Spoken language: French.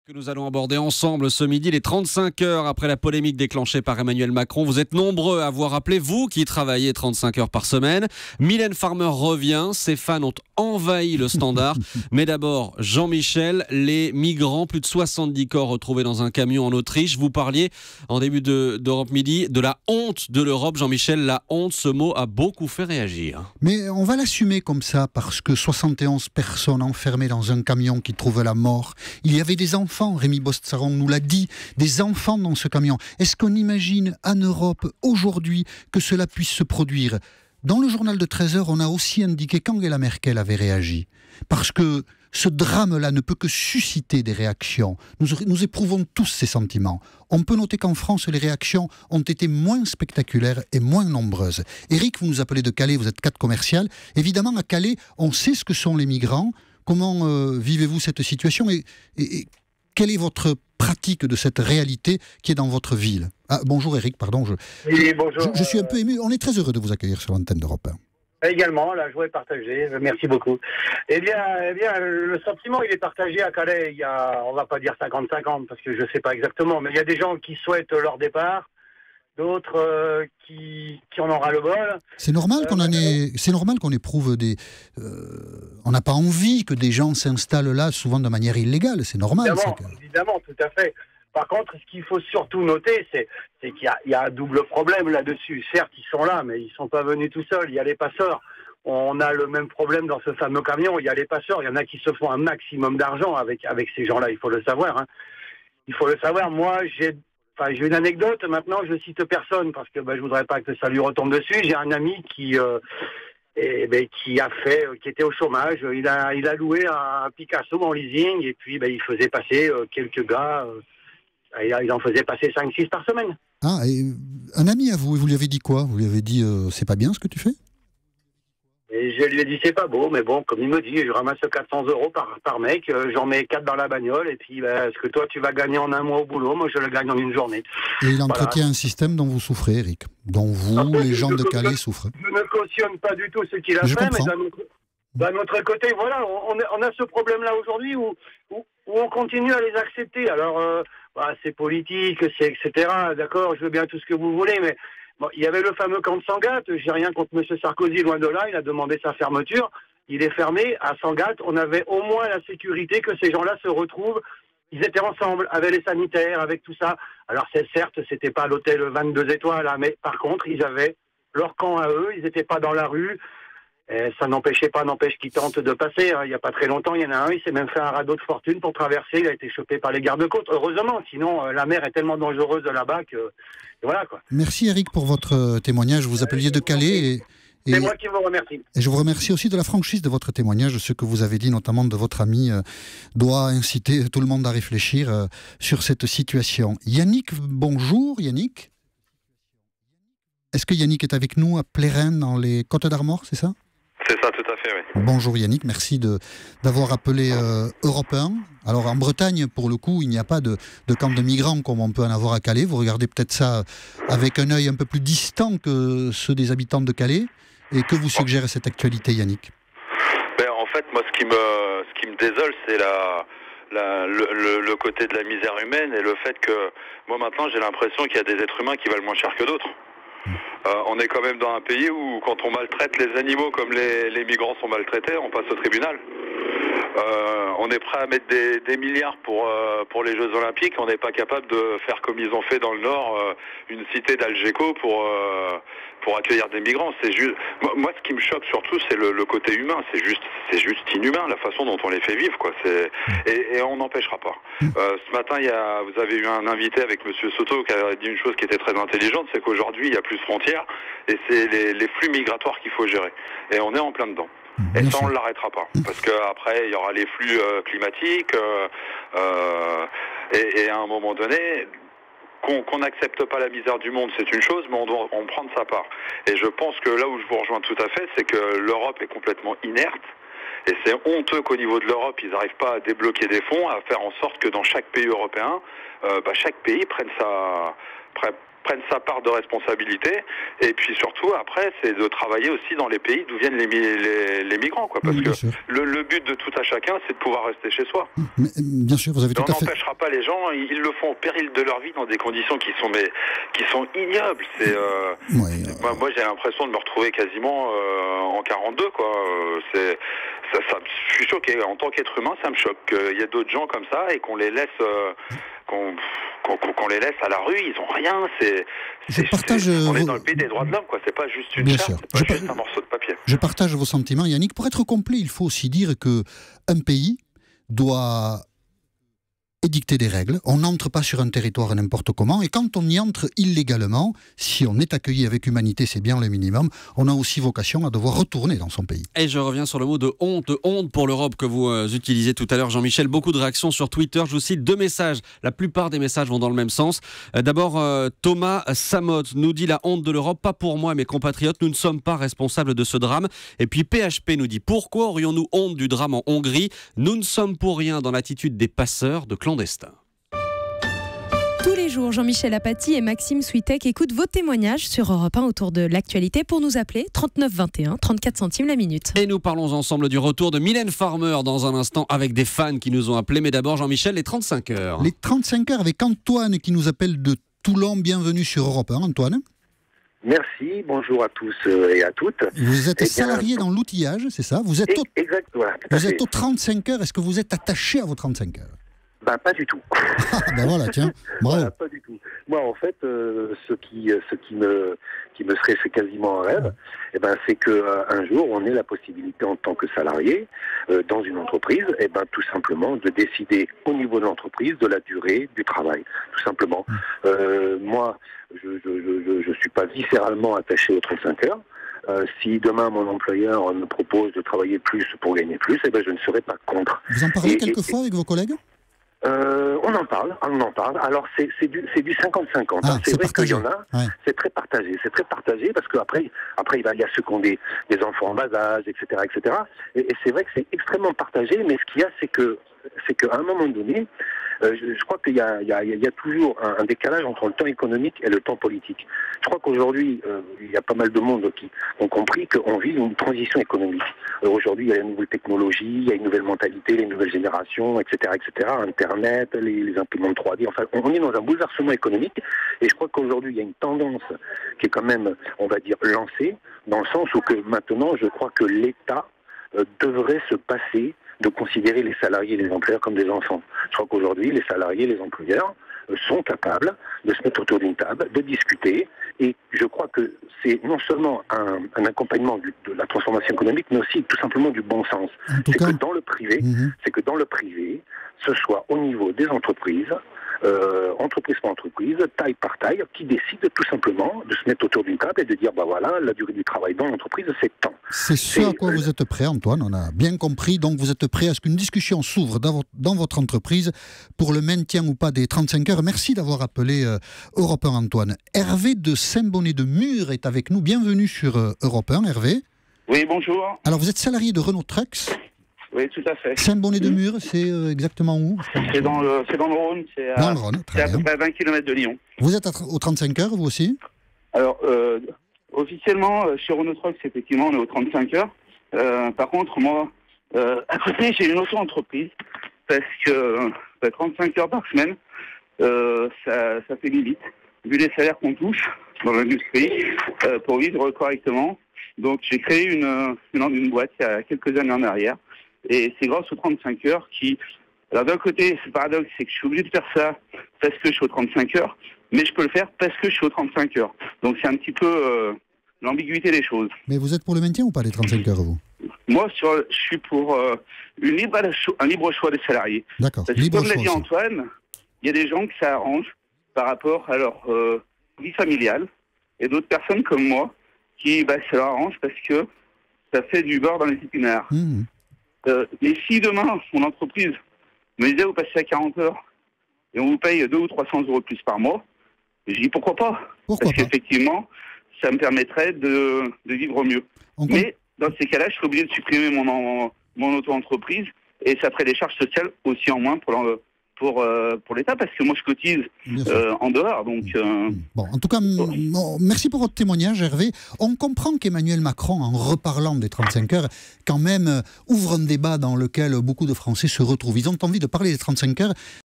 Que nous allons aborder ensemble ce midi, les 35 heures après la polémique déclenchée par Emmanuel Macron. Vous êtes nombreux à avoir appelé, vous qui travaillez 35 heures par semaine. Mylène Farmer revient, ses fans ont envahi le standard. Mais d'abord, Jean-Michel, les migrants, plus de 70 corps retrouvés dans un camion en Autriche. Vous parliez en début d'Europe Midi de la honte de l'Europe. Jean-Michel, la honte, ce mot a beaucoup fait réagir. Mais on va l'assumer comme ça parce que 71 personnes enfermées dans un camion qui trouvent la mort. Il y avait des enfants. Rémi Bostsaron nous l'a dit, des enfants dans ce camion. Est-ce qu'on imagine en Europe aujourd'hui que cela puisse se produire ? Dans le journal de 13h, on a aussi indiqué qu'Angela Merkel avait réagi. Parce que ce drame-là ne peut que susciter des réactions. Nous éprouvons tous ces sentiments. On peut noter qu'en France, les réactions ont été moins spectaculaires et moins nombreuses. Éric, vous nous appelez de Calais, vous êtes cadre commercial. Évidemment, à Calais, on sait ce que sont les migrants. Comment vivez-vous cette situation et quelle est votre pratique de cette réalité qui est dans votre ville ? Bonjour Eric, pardon. Oui, bonjour. Je suis un peu ému. On est très heureux de vous accueillir sur l'antenne d'Europe 1. Également, la joie est partagée. Merci beaucoup. Eh bien, le sentiment, il est partagé à Calais. Il y a, on va pas dire 50-50, parce que je sais pas exactement, mais il y a des gens qui souhaitent leur départ, d'autres qui en ont ras-le-bol. C'est normal qu'on éprouve des... on n'a pas envie que des gens s'installent là, souvent de manière illégale. C'est normal. Évidemment, tout à fait. Par contre, ce qu'il faut surtout noter, c'est qu'il y a un double problème là-dessus. Certes, ils sont là, mais ils sont pas venus tout seuls. Il y a les passeurs. On a le même problème dans ce fameux camion. Il y a les passeurs. Il y en a qui se font un maximum d'argent avec ces gens-là. Il faut le savoir. Il faut le savoir. Moi, j'ai une anecdote. Maintenant, je cite personne parce que je voudrais pas que ça lui retombe dessus. J'ai un ami qui était au chômage. Il a loué un Picasso en leasing et puis il faisait passer quelques gars. Il en faisait passer 5-6 par semaine. Ah, et un ami à vous, vous lui avez dit quoi ? Vous lui avez dit c'est pas bien ce que tu fais ? Et je lui ai dit c'est pas beau, mais bon, comme il me dit, je ramasse 400 € par mec, j'en mets 4 dans la bagnole, et puis ce que toi tu vas gagner en un mois au boulot, moi je le gagne en une journée. Et il entretient un système dont vous souffrez, Eric, dont vous, les gens de Calais, souffrent. Je ne cautionne pas du tout ce qu'il a fait, comprends. mais d'un autre côté, voilà, on a ce problème-là aujourd'hui où on continue à les accepter. Alors, c'est politique, c'est etc. D'accord, je veux bien tout ce que vous voulez, mais bon, il y avait le fameux camp de Sangatte. J'ai rien contre M. Sarkozy, loin de là. Il a demandé sa fermeture. Il est fermé. À Sangatte, on avait au moins la sécurité que ces gens-là se retrouvent. Ils étaient ensemble, avec les sanitaires, avec tout ça. Alors, certes, c'était pas l'hôtel 22 étoiles, mais par contre, ils avaient leur camp à eux. Ils n'étaient pas dans la rue. Et ça n'empêche qu'ils tentent de passer. Il n'y a pas très longtemps, il y en a un, il s'est même fait un radeau de fortune pour traverser. Il a été chopé par les gardes-côtes. Heureusement, sinon la mer est tellement dangereuse de là-bas que voilà quoi. Merci Eric pour votre témoignage. Vous appeliez de Calais. C'est moi qui vous remercie. Et je vous remercie aussi de la franchise de votre témoignage. Ce que vous avez dit, notamment de votre ami, doit inciter tout le monde à réfléchir sur cette situation. Yannick, bonjour Yannick. Est-ce que Yannick est avec nous à Plérin, dans les Côtes d'Armor, c'est ça ? C'est ça, tout à fait, oui. Bonjour Yannick, merci d'avoir appelé Europe 1. Alors en Bretagne, pour le coup, il n'y a pas de camp de migrants comme on peut en avoir à Calais. Vous regardez peut-être ça avec un œil un peu plus distant que ceux des habitants de Calais. Et que vous suggère cette actualité, Yannick ? En fait, moi, ce qui me désole, c'est le côté de la misère humaine et le fait que, moi, maintenant, j'ai l'impression qu'il y a des êtres humains qui valent moins cher que d'autres. On est quand même dans un pays où, quand on maltraite les animaux comme les migrants sont maltraités, on passe au tribunal. On est prêt à mettre des milliards pour les Jeux Olympiques. On n'est pas capable de faire comme ils ont fait dans le Nord, une cité d'Algeco pour accueillir des migrants. C'est juste. Moi, ce qui me choque surtout, c'est le côté humain. C'est juste inhumain la façon dont on les fait vivre, quoi. Et on n'empêchera pas. Ce matin, vous avez eu un invité avec Monsieur Soto qui a dit une chose qui était très intelligente, c'est qu'aujourd'hui, il y a plus de frontières et c'est les flux migratoires qu'il faut gérer. Et on est en plein dedans. Et ça, on ne l'arrêtera pas. Parce qu'après, il y aura les flux climatiques. Et à un moment donné, qu'on n'accepte pas la misère du monde, c'est une chose, mais on doit en prendre sa part. Et je pense que là où je vous rejoins tout à fait, c'est que l'Europe est complètement inerte. Et c'est honteux qu'au niveau de l'Europe, ils n'arrivent pas à débloquer des fonds, à faire en sorte que dans chaque pays européen, chaque pays prenne prenne sa part de responsabilité, et puis surtout après c'est de travailler aussi dans les pays d'où viennent les migrants, quoi, parce que le but de tout à chacun c'est de pouvoir rester chez soi. Mais, bien sûr, vous avez tout à fait. On n'empêchera pas les gens, ils le font au péril de leur vie dans des conditions qui sont ignobles. Moi j'ai l'impression de me retrouver quasiment en 42, quoi. Je suis choqué, en tant qu'être humain ça me choque qu'il y ait d'autres gens comme ça et qu'on les laisse qu'on les laisse à la rue, ils ont rien. On est dans le pays des droits de l'homme, quoi. C'est pas juste une charte, c'est pas juste un morceau de papier. Je partage vos sentiments, Yannick. Pour être complet, il faut aussi dire que un pays doit édicter des règles. On n'entre pas sur un territoire n'importe comment, et quand on y entre illégalement, si on est accueilli avec humanité, c'est bien le minimum, on a aussi vocation à devoir retourner dans son pays. Et je reviens sur le mot de honte pour l'Europe que vous utilisez tout à l'heure, Jean-Michel. Beaucoup de réactions sur Twitter. Je vous cite 2 messages. La plupart des messages vont dans le même sens. D'abord, Thomas Samotte nous dit: la honte de l'Europe, pas pour moi et mes compatriotes, nous ne sommes pas responsables de ce drame. Et puis PHP nous dit: pourquoi aurions-nous honte du drame en Hongrie? Nous ne sommes pour rien dans l'attitude des passeurs de clandestins. Tous les jours, Jean-Michel Apathy et Maxime Switek écoutent vos témoignages sur Europe 1 autour de l'actualité. Pour nous appeler, 39 21, 34 centimes la minute. Et nous parlons ensemble du retour de Mylène Farmer dans un instant avec des fans qui nous ont appelés. Mais d'abord, Jean-Michel, les 35 heures. Les 35 heures avec Antoine qui nous appelle de Toulon. Bienvenue sur Europe 1, Antoine. Merci, bonjour à tous et à toutes. Vous êtes salarié dans l'outillage, c'est ça? Vous êtes exact, voilà, vous êtes aux 35 heures. Est-ce que vous êtes attaché à vos 35 heures? Pas du tout. Voilà, tiens, bravo. Pas du tout. Moi, en fait, ce qui me serait fait quasiment un rêve, c'est qu'un jour, on ait la possibilité, en tant que salarié, dans une entreprise, tout simplement, de décider au niveau de l'entreprise de la durée du travail, tout simplement. Moi, je suis pas viscéralement attaché aux 35 heures. Si demain mon employeur me propose de travailler plus pour gagner plus, je ne serai pas contre. Vous en parlez quelquefois avec vos collègues? On en parle. Alors c'est du 50-50. C'est vrai qu'il y en a. Ouais. C'est très partagé parce qu'après il y a ceux qui ont des enfants en bas âge, etc. Et c'est vrai que c'est extrêmement partagé. Mais ce qu'il y a, c'est qu'à un moment donné, je crois qu'il y a toujours un décalage entre le temps économique et le temps politique. Je crois qu'aujourd'hui, il y a pas mal de monde qui ont compris qu'on vit une transition économique. Aujourd'hui, il y a les nouvelles technologies, il y a une nouvelle mentalité, les nouvelles générations, etc. Internet, les imprimantes 3D. Enfin, on est dans un bouleversement économique. Et je crois qu'aujourd'hui, il y a une tendance qui est quand même, on va dire, lancée, dans le sens où que maintenant, je crois que l'État devrait se passer de considérer les salariés et les employeurs comme des enfants. Je crois qu'aujourd'hui, les salariés et les employeurs sont capables de se mettre autour d'une table, de discuter, et je crois que c'est non seulement un accompagnement de la transformation économique, mais aussi tout simplement du bon sens. C'est que dans le privé, ce soit au niveau des entreprises, entreprise par entreprise, taille par taille, qui décide tout simplement de se mettre autour d'une table et de dire la durée du travail dans l'entreprise, c'est tant. C'est ce à quoi vous êtes prêt, Antoine, on a bien compris. Donc vous êtes prêt à ce qu'une discussion s'ouvre dans votre entreprise pour le maintien ou pas des 35 heures. Merci d'avoir appelé Europe 1, Antoine. Hervé de Saint-Bonnet-de-Mur est avec nous. Bienvenue sur Europe 1, Hervé. Oui, bonjour. Alors vous êtes salarié de Renault Trucks. Oui, tout à fait. Saint-Bonnet-de-Mur, c'est exactement où? C'est dans le Rhône, c'est à peu près 20 km de Lyon. Vous êtes aux 35 heures, vous aussi? Alors, officiellement, chez Renault Trucks, effectivement, on est aux 35 heures. Par contre, moi, à côté, j'ai une auto-entreprise, parce que 35 heures par semaine, ça fait limite, vu les salaires qu'on touche dans l'industrie, pour vivre correctement. Donc, j'ai créé une boîte il y a quelques années en arrière. Et c'est grâce aux 35 heures qui... Alors d'un côté, le paradoxe, c'est que je suis obligé de faire ça parce que je suis aux 35 heures, mais je peux le faire parce que je suis aux 35 heures. Donc c'est un petit peu l'ambiguïté des choses. Mais vous êtes pour le maintien ou pas, les 35 heures, vous? Moi, je suis pour un libre choix des salariés. D'accord, parce que comme l'a dit Antoine, il y a des gens que ça arrange par rapport à leur vie familiale, et d'autres personnes comme moi qui ça leur arrange parce que ça fait du beurre dans les épinards. Et si demain, mon entreprise me disait vous passez à 40 heures et on vous paye 200 ou 300 euros de plus par mois, je dis pourquoi pas? Parce qu'effectivement, ça me permettrait de vivre mieux. Mais dans ces cas-là, je serais obligé de supprimer mon auto-entreprise et ça ferait des charges sociales aussi en moins pour pour l'État, parce que moi je cotise en dehors. Donc, Bon, en tout cas, merci pour votre témoignage, Hervé. On comprend qu'Emmanuel Macron, en reparlant des 35 heures, quand même ouvre un débat dans lequel beaucoup de Français se retrouvent. Ils ont envie de parler des 35 heures,